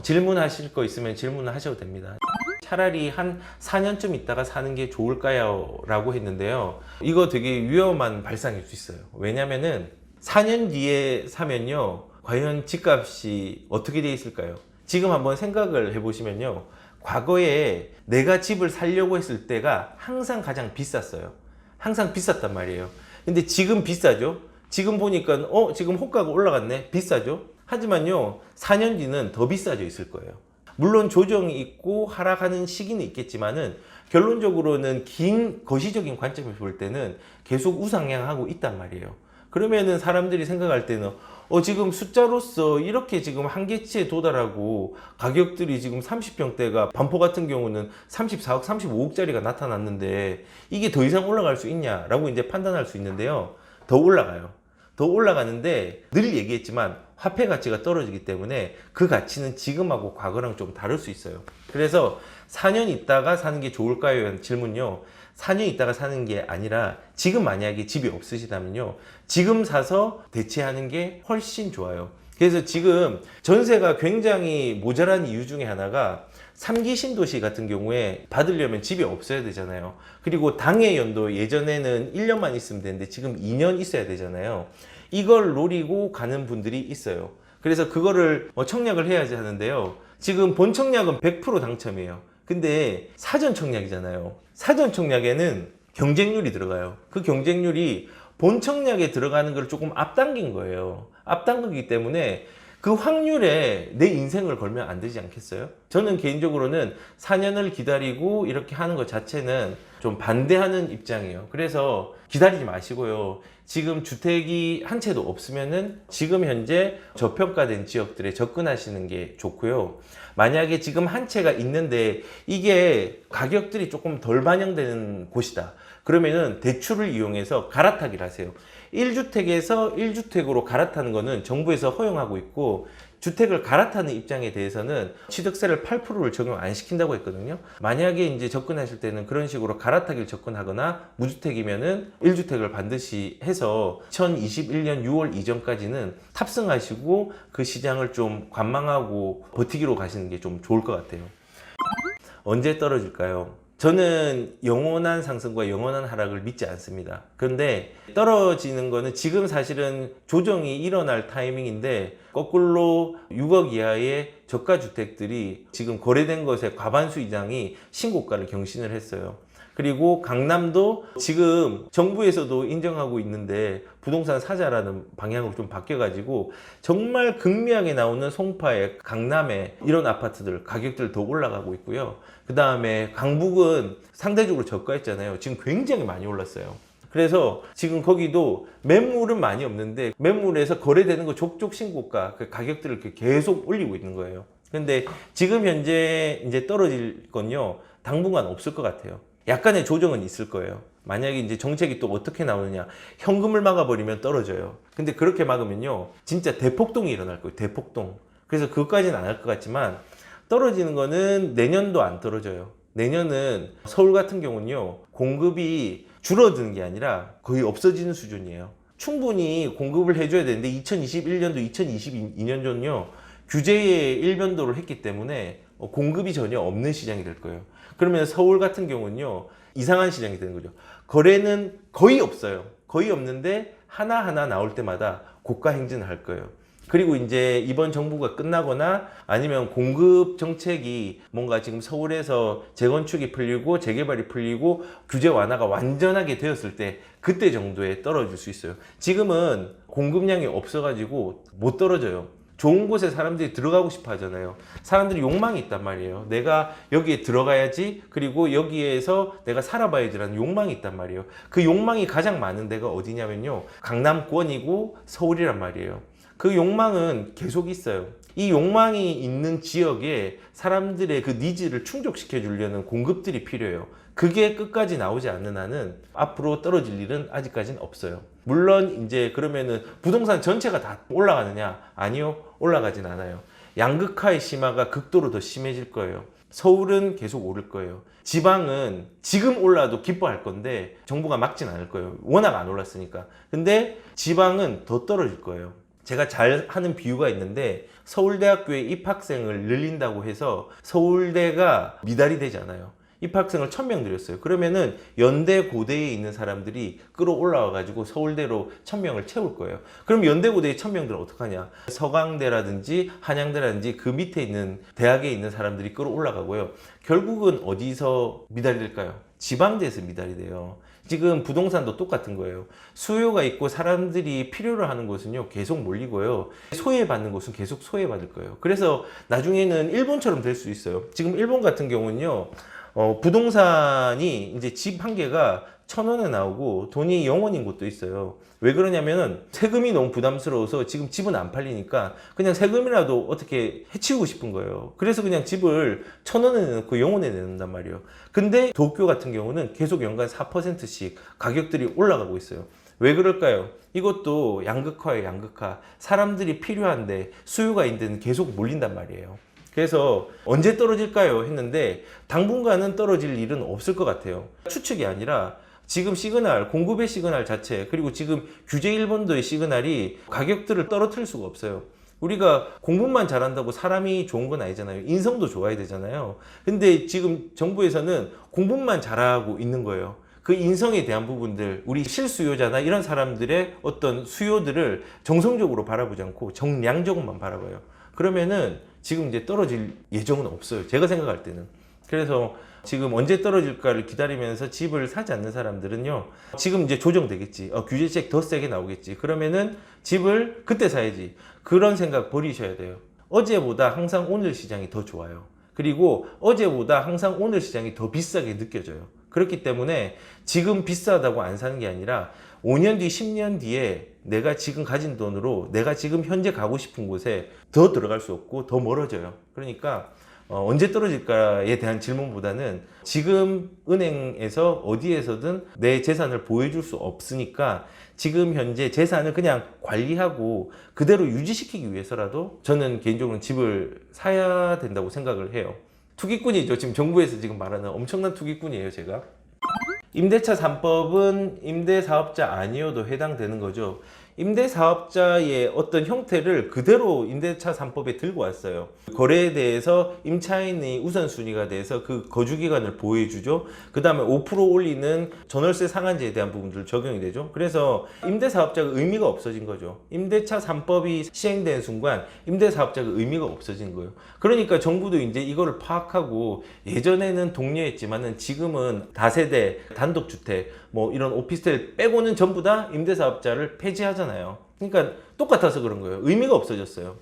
질문하실 거 있으면 질문을 하셔도 됩니다. 차라리 한 4년쯤 있다가 사는 게 좋을까요? 라고 했는데요. 이거 되게 위험한 발상일 수 있어요. 왜냐면은 4년 뒤에 사면요. 과연 집값이 어떻게 돼 있을까요? 지금 한번 생각을 해보시면요. 과거에 내가 집을 사려고 했을 때가 항상 가장 비쌌어요. 항상 비쌌단 말이에요. 근데 지금 비싸죠? 지금 보니까 지금 호가가 올라갔네? 비싸죠? 하지만요, 4년 뒤는 더 비싸져 있을 거예요. 물론 조정이 있고 하락하는 시기는 있겠지만은 결론적으로는 긴 거시적인 관점에서 볼 때는 계속 우상향하고 있단 말이에요. 그러면은 사람들이 생각할 때는 지금 숫자로서 이렇게 지금 한계치에 도달하고 가격들이 지금 30평대가 반포 같은 경우는 34억, 35억짜리가 나타났는데 이게 더 이상 올라갈 수 있냐라고 이제 판단할 수 있는데요. 더 올라가요. 더 올라가는데 늘 얘기했지만 화폐 가치가 떨어지기 때문에 그 가치는 지금하고 과거랑 좀 다를 수 있어요. 그래서 4년 있다가 사는 게 좋을까요? 라는 질문요. 4년 있다가 사는 게 아니라 지금 만약에 집이 없으시다면요. 지금 사서 대체하는 게 훨씬 좋아요. 그래서 지금 전세가 굉장히 모자란 이유 중에 하나가 3기 신도시 같은 경우에 받으려면 집이 없어야 되잖아요. 그리고 당해 연도 예전에는 1년만 있으면 되는데 지금 2년 있어야 되잖아요. 이걸 노리고 가는 분들이 있어요. 그래서 그거를 청약을 해야지 하는데요. 지금 본 청약은 100% 당첨이에요. 근데 사전 청약이잖아요. 사전 청약에는 경쟁률이 들어가요. 그 경쟁률이 본 청약에 들어가는 걸 조금 앞당긴 거예요. 앞당기기 때문에 그 확률에 내 인생을 걸면 안 되지 않겠어요? 저는 개인적으로는 4년을 기다리고 이렇게 하는 것 자체는 좀 반대하는 입장이에요. 그래서 기다리지 마시고요. 지금 주택이 한 채도 없으면은 지금 현재 저평가된 지역들에 접근하시는 게 좋고요. 만약에 지금 한 채가 있는데 이게 가격들이 조금 덜 반영되는 곳이다. 그러면은 대출을 이용해서 갈아타기를 하세요. 1주택에서 1주택으로 갈아타는 거는 정부에서 허용하고 있고 주택을 갈아타는 입장에 대해서는 취득세를 8%를 적용 안 시킨다고 했거든요. 만약에 이제 접근하실 때는 그런 식으로 갈아타기를 접근하거나 무주택이면은 1주택을 반드시 해서 2021년 6월 이전까지는 탑승하시고 그 시장을 좀 관망하고 버티기로 가시는 게 좀 좋을 것 같아요. 언제 떨어질까요? 저는 영원한 상승과 영원한 하락을 믿지 않습니다. 그런데 떨어지는 거는 지금 사실은 조정이 일어날 타이밍인데 거꾸로 6억 이하의 저가 주택들이 지금 거래된 것의 과반수 이상이 신고가를 경신을 했어요. 그리고 강남도 지금 정부에서도 인정하고 있는데 부동산 사자라는 방향으로 좀 바뀌어가지고 정말 극미하게 나오는 송파에 강남에 이런 아파트들 가격들 더 올라가고 있고요. 그 다음에 강북은 상대적으로 저가했잖아요. 지금 굉장히 많이 올랐어요. 그래서 지금 거기도 매물은 많이 없는데 매물에서 거래되는 거 족족 신고가 그 가격들을 계속 올리고 있는 거예요. 근데 지금 현재 이제 떨어질 건요 당분간 없을 것 같아요. 약간의 조정은 있을 거예요. 만약에 이제 정책이 또 어떻게 나오느냐. 현금을 막아버리면 떨어져요. 근데 그렇게 막으면요. 진짜 대폭동이 일어날 거예요. 대폭동. 그래서 그것까지는 안 할 것 같지만 떨어지는 거는 내년도 안 떨어져요. 내년은 서울 같은 경우는요. 공급이 줄어드는 게 아니라 거의 없어지는 수준이에요. 충분히 공급을 해줘야 되는데 2021년도, 2022년도는요. 규제의 일변도를 했기 때문에 공급이 전혀 없는 시장이 될 거예요. 그러면 서울 같은 경우는요 이상한 시장이 되는 거죠. 거래는 거의 없어요. 거의 없는데 하나하나 나올 때마다 고가 행진을 할 거예요. 그리고 이제 이번 정부가 끝나거나 아니면 공급 정책이 뭔가 지금 서울에서 재건축이 풀리고 재개발이 풀리고 규제 완화가 완전하게 되었을 때 그때 정도에 떨어질 수 있어요. 지금은 공급량이 없어가지고 못 떨어져요. 좋은 곳에 사람들이 들어가고 싶어 하잖아요. 사람들이 욕망이 있단 말이에요. 내가 여기에 들어가야지, 그리고 여기에서 내가 살아봐야지라는 욕망이 있단 말이에요. 그 욕망이 가장 많은 데가 어디냐면요. 강남권이고 서울이란 말이에요. 그 욕망은 계속 있어요. 이 욕망이 있는 지역에 사람들의 그 니즈를 충족시켜 주려는 공급들이 필요해요. 그게 끝까지 나오지 않는 한은 앞으로 떨어질 일은 아직까지는 없어요. 물론 이제 그러면은 부동산 전체가 다 올라가느냐? 아니요, 올라가진 않아요. 양극화의 심화가 극도로 더 심해질 거예요. 서울은 계속 오를 거예요. 지방은 지금 올라도 기뻐할 건데 정부가 막진 않을 거예요. 워낙 안 올랐으니까. 근데 지방은 더 떨어질 거예요. 제가 잘 하는 비유가 있는데 서울대학교에 입학생을 늘린다고 해서 서울대가 미달이 되잖아요. 입학생을 1000명 들였어요. 그러면은 연대 고대에 있는 사람들이 끌어올라와 가지고 서울대로 1000명을 채울 거예요. 그럼 연대 고대에 1000명들은 어떡하냐? 서강대라든지 한양대라든지 그 밑에 있는 대학에 있는 사람들이 끌어올라가고요. 결국은 어디서 미달이 될까요? 지방대에서 미달이 돼요. 지금 부동산도 똑같은 거예요. 수요가 있고 사람들이 필요로 하는 곳은요 계속 몰리고요, 소외받는 곳은 계속 소외받을 거예요. 그래서 나중에는 일본처럼 될 수 있어요. 지금 일본 같은 경우는요, 부동산이 이제 집 한 개가 1000원에 나오고 돈이 0원인 곳도 있어요. 왜 그러냐면은 세금이 너무 부담스러워서 지금 집은 안 팔리니까 그냥 세금이라도 어떻게 해치우고 싶은 거예요. 그래서 그냥 집을 1000원에 내놓고 0원에 내놓는단 말이에요. 근데 도쿄 같은 경우는 계속 연간 4%씩 가격들이 올라가고 있어요. 왜 그럴까요? 이것도 양극화예요, 양극화. 사람들이 필요한데 수요가 있는 데는 계속 몰린단 말이에요. 그래서 언제 떨어질까요? 했는데 당분간은 떨어질 일은 없을 것 같아요. 추측이 아니라 지금 시그널, 공급의 시그널 자체, 그리고 지금 규제 1번도의 시그널이 가격들을 떨어뜨릴 수가 없어요. 우리가 공부만 잘한다고 사람이 좋은 건 아니잖아요. 인성도 좋아야 되잖아요. 근데 지금 정부에서는 공부만 잘하고 있는 거예요. 그 인성에 대한 부분들, 우리 실수요자나 이런 사람들의 어떤 수요들을 정성적으로 바라보지 않고 정량적으로만 바라봐요. 그러면은 지금 이제 떨어질 예정은 없어요. 제가 생각할 때는. 그래서 지금 언제 떨어질까를 기다리면서 집을 사지 않는 사람들은요, 지금 이제 조정되겠지. 규제책 더 세게 나오겠지. 그러면은 집을 그때 사야지. 그런 생각 버리셔야 돼요. 어제보다 항상 오늘 시장이 더 좋아요. 그리고 어제보다 항상 오늘 시장이 더 비싸게 느껴져요. 그렇기 때문에 지금 비싸다고 안 사는 게 아니라 5년 뒤, 10년 뒤에 내가 지금 가진 돈으로 내가 지금 현재 가고 싶은 곳에 더 들어갈 수 없고 더 멀어져요. 그러니까 언제 떨어질까에 대한 질문보다는 지금 은행에서 어디에서든 내 재산을 보여줄 수 없으니까 지금 현재 재산을 그냥 관리하고 그대로 유지시키기 위해서라도 저는 개인적으로 집을 사야 된다고 생각을 해요. 투기꾼이죠. 지금 정부에서 지금 말하는 엄청난 투기꾼이에요, 제가. 임대차 3법은 임대사업자 아니어도 해당되는 거죠. 임대사업자의 어떤 형태를 그대로 임대차 3법에 들고 왔어요. 거래에 대해서 임차인의 우선순위가 돼서 그 거주기간을 보호해주죠. 그 다음에 5% 올리는 전월세 상한제에 대한 부분들 적용이 되죠. 그래서 임대사업자가 의미가 없어진 거죠. 임대차 3법이 시행된 순간 임대사업자가 의미가 없어진 거예요. 그러니까 정부도 이제 이거를 파악하고, 예전에는 독려했지만은 지금은 다세대, 단독주택, 뭐 이런 오피스텔 빼고는 전부 다 임대사업자를 폐지하잖아요. 그러니까 똑같아서 그런 거예요. 의미가 없어졌어요.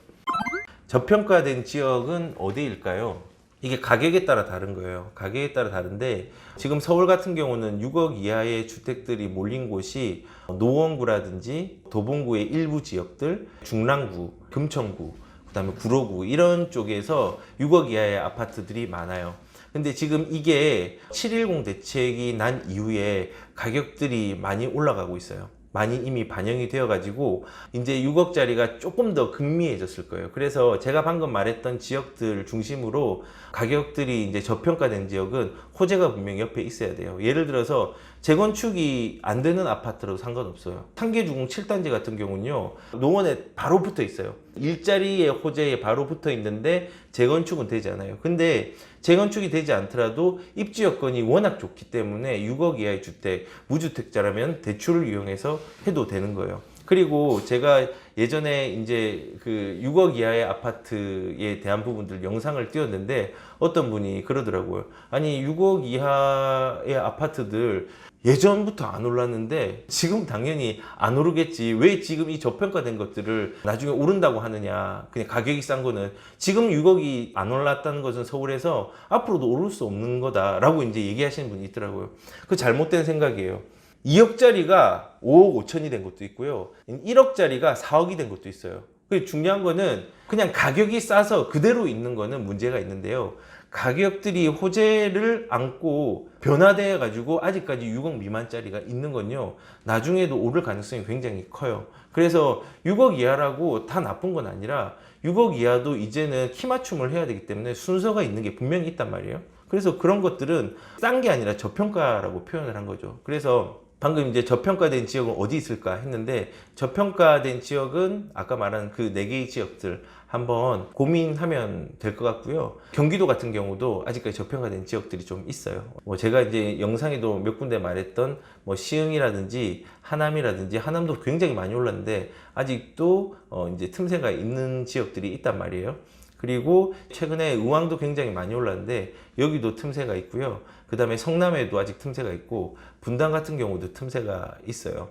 저평가된 지역은 어디일까요? 이게 가격에 따라 다른 거예요. 가격에 따라 다른데, 지금 서울 같은 경우는 6억 이하의 주택들이 몰린 곳이 노원구라든지 도봉구의 일부 지역들, 중랑구, 금천구, 그 다음에 구로구 이런 쪽에서 6억 이하의 아파트들이 많아요. 근데 지금 이게 7.10 대책이 난 이후에 가격들이 많이 올라가고 있어요. 많이 이미 반영이 되어 가지고 이제 6억짜리가 조금 더 극미해졌을 거예요. 그래서 제가 방금 말했던 지역들 중심으로 가격들이 이제 저평가된 지역은 호재가 분명히 옆에 있어야 돼요. 예를 들어서 재건축이 안 되는 아파트라도 상관없어요. 상계주공 7단지 같은 경우는요, 노원에 바로 붙어 있어요. 일자리의 호재에 바로 붙어 있는데 재건축은 되지 않아요. 근데 재건축이 되지 않더라도 입지 여건이 워낙 좋기 때문에 6억 이하의 주택, 무주택자라면 대출을 이용해서 해도 되는 거예요. 그리고 제가 예전에 이제 그 6억 이하의 아파트에 대한 부분들 영상을 띄웠는데 어떤 분이 그러더라고요. 아니 6억 이하의 아파트들 예전부터 안 올랐는데 지금 당연히 안 오르겠지. 왜 지금 이 저평가된 것들을 나중에 오른다고 하느냐. 그냥 가격이 싼 거는 지금 6억이 안 올랐다는 것은 서울에서 앞으로도 오를 수 없는 거다라고 이제 얘기하시는 분이 있더라고요. 그 잘못된 생각이에요. 2억짜리가 5억 5천이 된 것도 있고요. 1억짜리가 4억이 된 것도 있어요. 중요한 거는 그냥 가격이 싸서 그대로 있는 거는 문제가 있는데요. 가격들이 호재를 안고 변화되어 가지고 아직까지 6억 미만짜리가 있는 건요, 나중에도 오를 가능성이 굉장히 커요. 그래서 6억 이하라고 다 나쁜 건 아니라 6억 이하도 이제는 키 맞춤을 해야 되기 때문에 순서가 있는 게 분명히 있단 말이에요. 그래서 그런 것들은 싼 게 아니라 저평가라고 표현을 한 거죠. 그래서 방금 이제 저평가된 지역은 어디 있을까 했는데, 저평가된 지역은 아까 말한 그 4개의 지역들 한번 고민하면 될 것 같고요. 경기도 같은 경우도 아직까지 저평가된 지역들이 좀 있어요. 제가 이제 영상에도 몇 군데 말했던 시흥이라든지 하남이라든지, 하남도 굉장히 많이 올랐는데 아직도 이제 틈새가 있는 지역들이 있단 말이에요. 그리고 최근에 의왕도 굉장히 많이 올랐는데 여기도 틈새가 있고요. 그 다음에 성남에도 아직 틈새가 있고, 분당 같은 경우도 틈새가 있어요.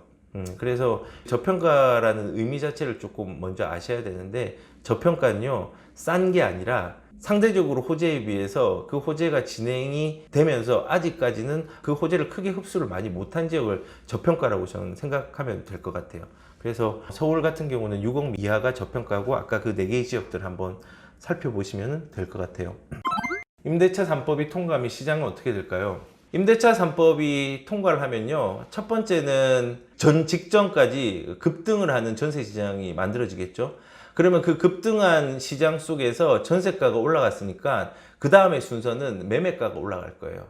그래서 저평가라는 의미 자체를 조금 먼저 아셔야 되는데, 저평가는요, 싼 게 아니라 상대적으로 호재에 비해서 그 호재가 진행이 되면서 아직까지는 그 호재를 크게 흡수를 많이 못한 지역을 저평가라고 저는 생각하면 될 것 같아요. 그래서 서울 같은 경우는 6억 이하가 저평가고, 아까 그 4개의 지역들 한번 살펴보시면 될 것 같아요. 임대차 3법이 통과하면 시장은 어떻게 될까요? 임대차 3법이 통과를 하면요, 첫 번째는 직전까지 급등을 하는 전세 시장이 만들어지겠죠. 그러면 그 급등한 시장 속에서 전세가가 올라갔으니까 그 다음에 순서는 매매가가 올라갈 거예요.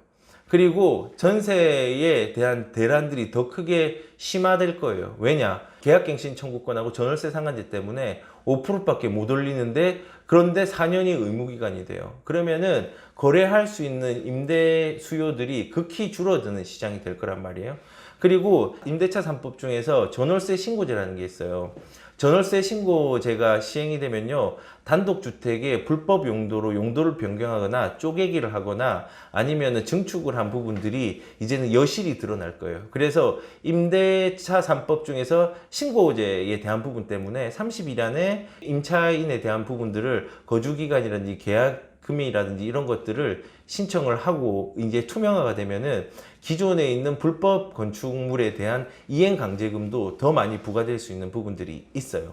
그리고 전세에 대한 대란들이 더 크게 심화될 거예요. 왜냐? 계약갱신 청구권하고 전월세 상한제 때문에 5%밖에 못 올리는데, 그런데 4년이 의무기간이 돼요. 그러면은 거래할 수 있는 임대 수요들이 극히 줄어드는 시장이 될 거란 말이에요. 그리고 임대차 3법 중에서 전월세 신고제라는 게 있어요. 전월세 신고제가 시행이 되면요, 단독주택의 불법 용도로 용도를 변경하거나 쪼개기를 하거나 아니면 증축을 한 부분들이 이제는 여실히 드러날 거예요. 그래서 임대차 3법 중에서 신고제에 대한 부분 때문에 30일 안에 임차인에 대한 부분들을 거주기간이라든지 계약 금이라든지 이런 것들을 신청을 하고 이제 투명화가 되면은 기존에 있는 불법 건축물에 대한 이행 강제금도 더 많이 부과될 수 있는 부분들이 있어요.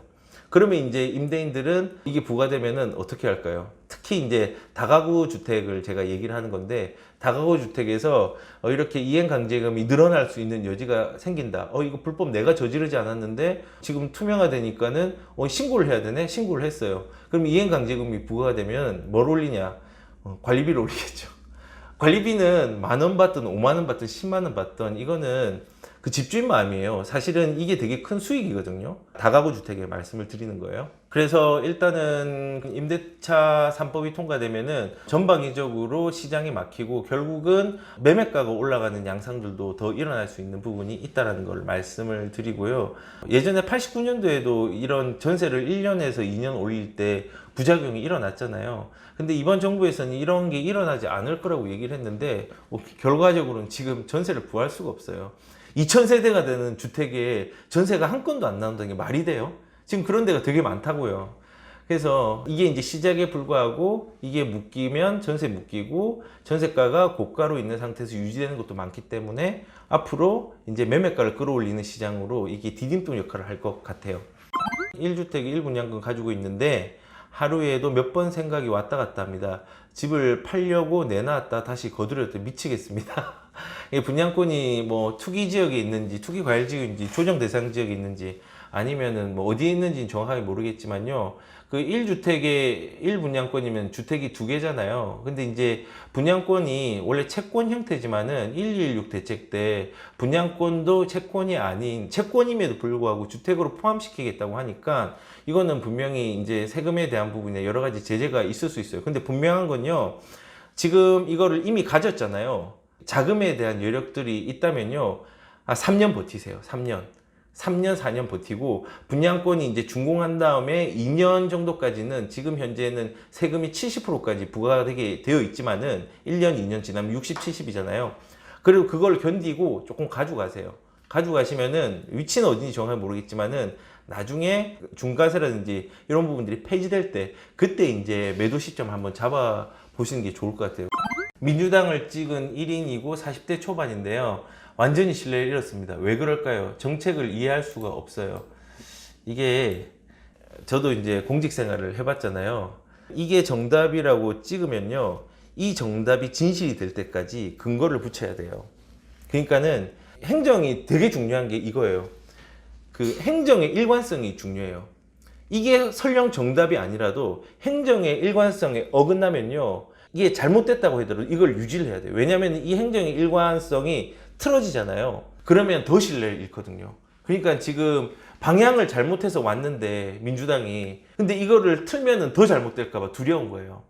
그러면 이제 임대인들은 이게 부과되면은 어떻게 할까요? 특히 이제 다가구 주택을 제가 얘기를 하는 건데, 다가구 주택에서 이렇게 이행 강제금이 늘어날 수 있는 여지가 생긴다. 이거 불법 내가 저지르지 않았는데 지금 투명화되니까는 신고를 해야 되네. 신고를 했어요. 그럼 이행 강제금이 부과가 되면 뭘 올리냐? 관리비를 올리겠죠. 관리비는 10,000원 받든 50,000원 받든 100,000원 받든 이거는 그 집주인 마음이에요. 사실은 이게 되게 큰 수익이거든요. 다가구 주택에 말씀을 드리는 거예요. 그래서 일단은 임대차 3법이 통과되면은 전방위적으로 시장이 막히고 결국은 매매가가 올라가는 양상들도 더 일어날 수 있는 부분이 있다는 걸 말씀을 드리고요. 예전에 89년도에도 이런 전세를 1년에서 2년 올릴 때 부작용이 일어났잖아요. 근데 이번 정부에서는 이런 게 일어나지 않을 거라고 얘기를 했는데 결과적으로는 지금 전세를 구할 수가 없어요. 2,000세대가 되는 주택에 전세가 한 건도 안 나온다는 게 말이 돼요? 지금 그런 데가 되게 많다고요. 그래서 이게 이제 시작에 불과하고, 이게 묶이면 전세 묶이고 전세가가 고가로 있는 상태에서 유지되는 것도 많기 때문에 앞으로 이제 매매가를 끌어올리는 시장으로 이게 디딤돌 역할을 할 것 같아요. 1주택 1분양권 가지고 있는데 하루에도 몇 번 생각이 왔다 갔다 합니다. 집을 팔려고 내놨다 다시 거두려다 미치겠습니다. 분양권이 뭐 투기 지역에 있는지, 투기 과열 지역인지, 조정 대상 지역에 있는지, 아니면은 뭐 어디에 있는지는 정확하게 모르겠지만요. 그 1주택에 1분양권이면 주택이 2개잖아요. 근데 이제 분양권이 원래 채권 형태지만은 116 대책 때 분양권도 채권이 아닌, 채권임에도 불구하고 주택으로 포함시키겠다고 하니까 이거는 분명히 이제 세금에 대한 부분에 여러 가지 제재가 있을 수 있어요. 근데 분명한 건요, 지금 이거를 이미 가졌잖아요. 자금에 대한 여력들이 있다면요, 3년 버티세요. 3년, 4년 버티고, 분양권이 이제 준공한 다음에 2년 정도까지는, 지금 현재는 세금이 70%까지 부과되게 되어 있지만은 1년, 2년 지나면 60, 70이잖아요. 그리고 그걸 견디고 조금 가져가세요. 가져가시면은 위치는 어딘지 정확히 모르겠지만은 나중에 중과세라든지 이런 부분들이 폐지될 때, 그때 이제 매도 시점 한번 잡아 보시는 게 좋을 것 같아요. 민주당을 찍은 1인이고 40대 초반인데요. 완전히 신뢰를 잃었습니다. 왜 그럴까요? 정책을 이해할 수가 없어요. 이게 저도 이제 공직 생활을 해봤잖아요. 이게 정답이라고 찍으면요, 이 정답이 진실이 될 때까지 근거를 붙여야 돼요. 그러니까는 행정이 되게 중요한 게 이거예요. 그 행정의 일관성이 중요해요. 이게 설령 정답이 아니라도 행정의 일관성에 어긋나면요, 이게 잘못됐다고 하더라도 이걸 유지를 해야 돼요. 왜냐하면 이 행정의 일관성이 틀어지잖아요. 그러면 더 신뢰를 잃거든요. 그러니까 지금 방향을 잘못해서 왔는데 민주당이 근데 이거를 틀면은 더 잘못될까봐 두려운 거예요.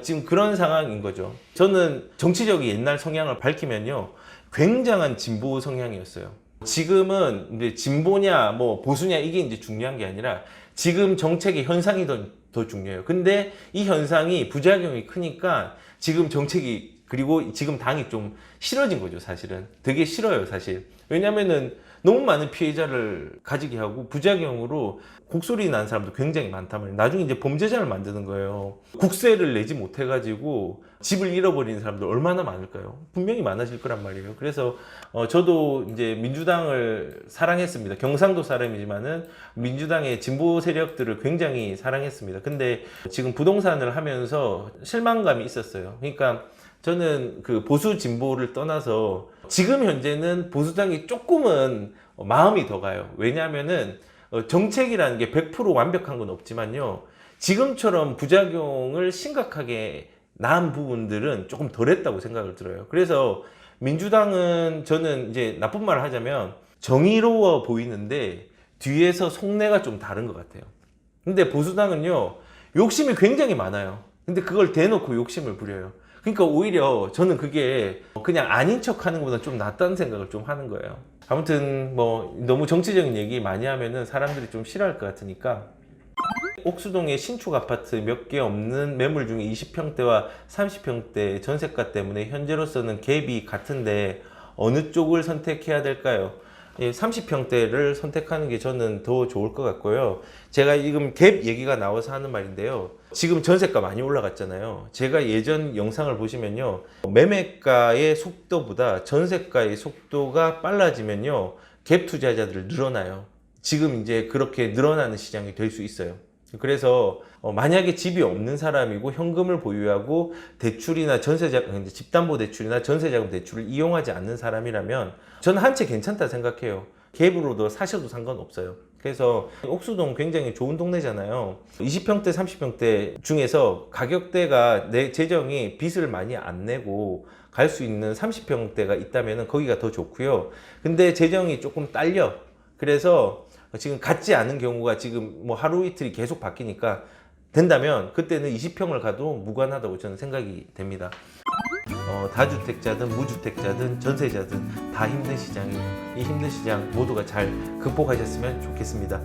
지금 그런 상황인 거죠. 저는 정치적인 옛날 성향을 밝히면요, 굉장한 진보 성향이었어요. 지금은 이제 진보냐 뭐 보수냐 이게 이제 중요한 게 아니라 지금 정책의 현상이 더 중요해요. 근데 이 현상이 부작용이 크니까 지금 정책이 그리고 지금 당이 좀 싫어진 거죠, 사실은. 되게 싫어요, 사실. 왜냐면은 너무 많은 피해자를 가지게 하고 부작용으로 곡소리 난 사람도 굉장히 많단 말이에요. 나중에 이제 범죄자를 만드는 거예요. 국세를 내지 못해가지고 집을 잃어버리는 사람들 얼마나 많을까요? 분명히 많아질 거란 말이에요. 그래서 저도 이제 민주당을 사랑했습니다. 경상도 사람이지만은 민주당의 진보 세력들을 굉장히 사랑했습니다. 근데 지금 부동산을 하면서 실망감이 있었어요. 그러니까 저는 그 보수 진보를 떠나서 지금 현재는 보수당이 조금은 마음이 더 가요. 왜냐하면은 정책이라는 게 100% 완벽한 건 없지만요, 지금처럼 부작용을 심각하게 낳은 부분들은 조금 덜했다고 생각을 들어요. 그래서 민주당은 저는 이제 나쁜 말을 하자면 정의로워 보이는데 뒤에서 속내가 좀 다른 것 같아요. 근데 보수당은요, 욕심이 굉장히 많아요. 근데 그걸 대놓고 욕심을 부려요. 그러니까 오히려 저는 그게 그냥 아닌 척 하는 것보다 좀 낫다는 생각을 좀 하는 거예요. 아무튼 뭐 너무 정치적인 얘기 많이 하면은 사람들이 좀 싫어할 것 같으니까, 옥수동에 신축 아파트 몇 개 없는 매물 중에 20평대와 30평대 전세가 때문에 현재로서는 갭이 같은데 어느 쪽을 선택해야 될까요? 30평대를 선택하는 게 저는 더 좋을 것 같고요. 제가 지금 갭 얘기가 나와서 하는 말인데요, 지금 전세가 많이 올라갔잖아요. 제가 예전 영상을 보시면요, 매매가의 속도보다 전세가의 속도가 빨라지면요, 갭 투자자들 늘어나요. 지금 이제 그렇게 늘어나는 시장이 될 수 있어요. 그래서 만약에 집이 없는 사람이고 현금을 보유하고 대출이나 전세자금, 집담보대출이나 전세자금 대출을 이용하지 않는 사람이라면 저는 한 채 괜찮다 생각해요. 갭으로도 사셔도 상관없어요. 그래서 옥수동 굉장히 좋은 동네잖아요. 20평대, 30평대 중에서 가격대가 내 재정이 빚을 많이 안 내고 갈 수 있는 30평대가 있다면 거기가 더 좋고요. 근데 재정이 조금 딸려. 그래서 지금 같지 않은 경우가 지금 뭐 하루 이틀이 계속 바뀌니까 된다면 그때는 20평을 가도 무관하다고 저는 생각이 됩니다. 다주택자든 무주택자든 전세자든 다 힘든 시장이에요. 이 힘든 시장 모두가 잘 극복하셨으면 좋겠습니다.